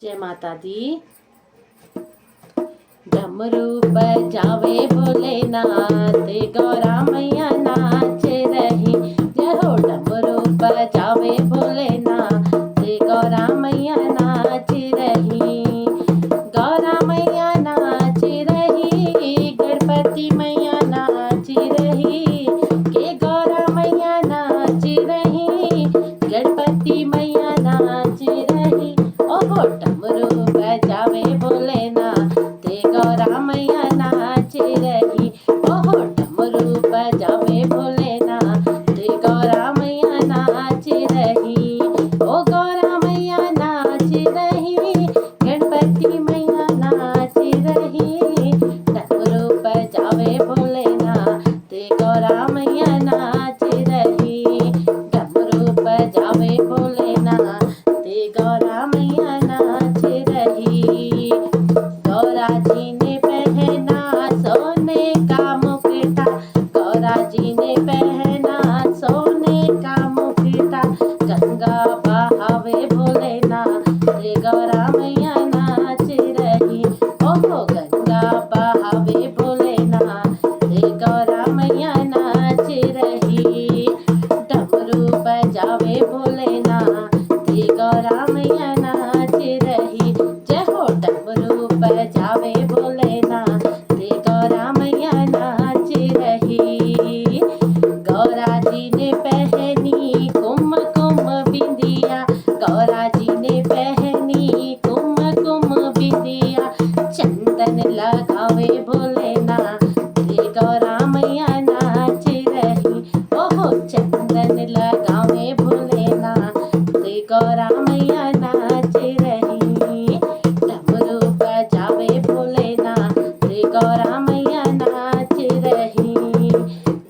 जय माता दी। डमरू बजावे भोलेनाथ, गौरा मैया नाच रही। जय हो डमरू बजावे भोलेनाथ, गौरा मैया नाच रही। गौरा मैया नाच रही, गणपति मैया नाच रही। के गौरा मैया नाच रही, गणपति मैया नाच रही। ओहो डमरू बजावे भोलेनाथ, गौरा मैया नाच रही। ओहो डमरू बजावे भोलेनाथ, गौरा मैया नाच रही। ओ गौरा मैया नाच रही, गणपति मैया नाच रही। डमरू बजावे भोलेनाथ, गौरा मैया नाच रही। डमरू बजावे भोलेनाथ, गौरा मैया नाच रही। गौरा जी ने पहना सोने का मुकुटा, गौरा जी ने पहना सोने का मुकुटा। गंगा बहावे भोलेनाथ, गौरा मैया नाच रही। ओहो गंगा बहावे भोलेनाथ, गौरा मैया नाच रही। डमरू बजावे भोलेनाथ, गौरा मैया नाच रही। जय हो डमरू बजावे भोलेनाथ, गौरा मैया नाच रही। गौरा जी ने पहनी कुमकुम बिंदिया, गौरा जी ने पहनी कुमकुम बिंदिया। चंदन लगावे भोलेनाथ, गौरा मैया नाच रही। ओहो चंदन लगावे भोलेनाथ, गौरा मैया नाच रही। डमरू बजावे भोलेनाथ, गौरा मैया नाच रही।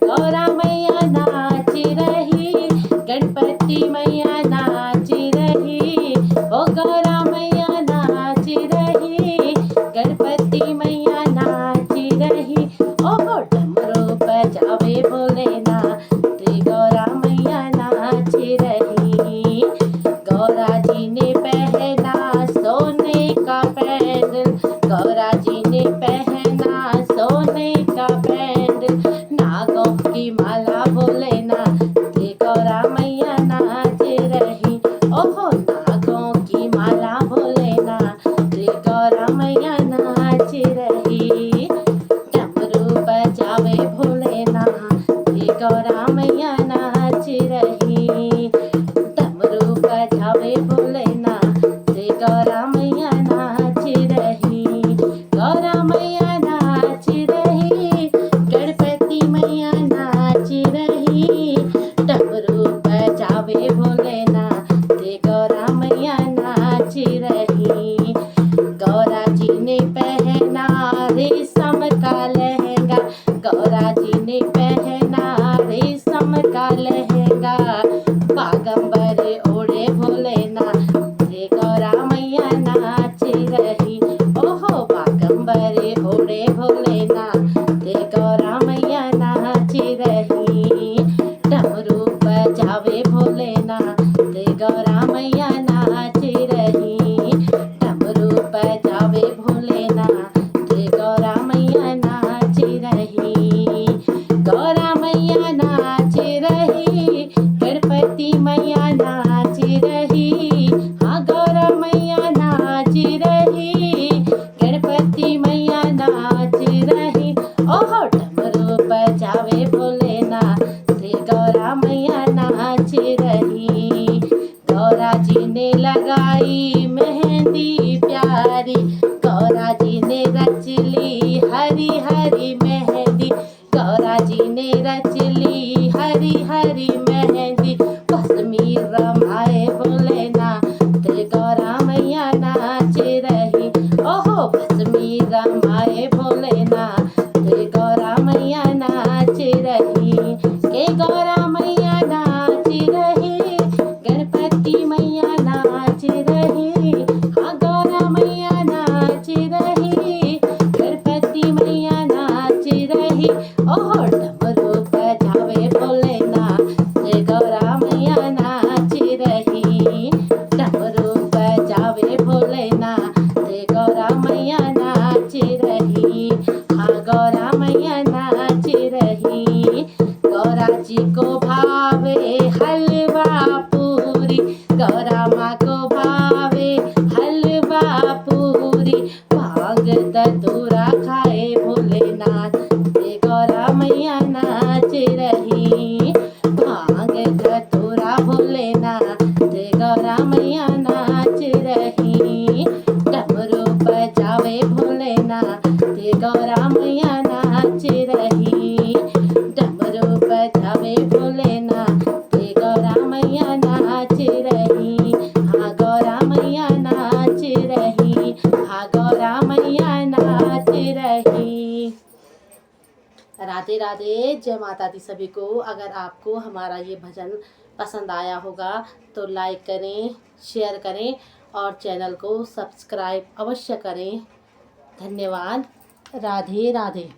गौरा मैया नाच रही, गणपति मैया नाच रही। ओ गौरा मैया नाच रही, गणपति मैया नाच रही। ओहो डमरू बजावे भोलेनाथ, गौरा मैया नाच रही। गौरा जी ने पहना सोने का पैंडल, गौरा जी ने पहना सोने का पैंडल। नागों की माला भोलेनाथ, गौरा मैया नाच रही। ओहो नागों की माला भोलेनाथ, गौरा मैया नाच रही। डमरू बजावे भोलेनाथ, गौरा मैया नाच रही। डमरू बजावे भोलेनाथ, गौरा मैया नाच रही। गौरा मैया नाच रही, गणपति मैया नाच रही। डमरू बजावे भोलेनाथ, गौरा मैया नाच रही। गौरा जी ने पहना रेशम का लहंगा, गौरा जी ने पहना रेशम का लहंगा। बागंबर ओढ़े भोलेनाथ, गौरा मैया नाच रही। ओहो बागंबर ओढ़े भोलेनाथ, गौरा मैया नाच रही। डमरू बजावे भोलेनाथ, गौरा मैया नाच रही। डमरू बजावे भोलेनाथ, गौरा मैया नाच रही। गौरा मैया नाच रही, गणपति मैया नाच रही। हाँ गौरा मैया नाच रही, गणपति मैया नाच रही। ओहो डमरू बजावे भोलेनाथ, गौरा मैया नाच रही। गौरा जी ने लगाई मेहंदी प्यारी, गौरा जी ने रच ली हरी हरी मेहंदी। गौरा जी ने रच ली हरी हरी मेहंदी। भस्मी रमाए भोलेनाथ, गौरा मैया नाच रही। ओहो भस्मी रमाए भोलेनाथ, गौरा मैया नाच रही। के गौरा मैया नाच रही, गणपति मैया नाच रही। हाँ गौरा मैया नाच रही, गणपति मैया नाच रही। ओहो डमरू बजावे भोलेनाथ, गौरा मैया नाच रही। डमरू बजावे भोलेनाथ, ना ते गौरा मैया नाच रही। हाँ गौरा मैया नाच रही। गौरा जी को भावे हलवा पूरी, गौरा माँ को भावे हलवा पूरी। भांग धतूरा खाए भोलेनाथ ते गौरा मैया नाच रही। भांग धतूरा भोलेनाथ ते गौरा मैया नाच रही। डमरू बजावे भोलेनाथ ते गौरा मैया नाच रही। डमरू बजावे भोलेनाथ ते गौरा मैया नाच रही। हाँ गौरा मैया नाच रही। हाँ गौरा मैया नाच रही। राधे राधे, जय माता दी सभी को। अगर आपको हमारा ये भजन पसंद आया होगा तो लाइक करें, शेयर करें और चैनल को सब्सक्राइब अवश्य करें। धन्यवाद। राधे राधे।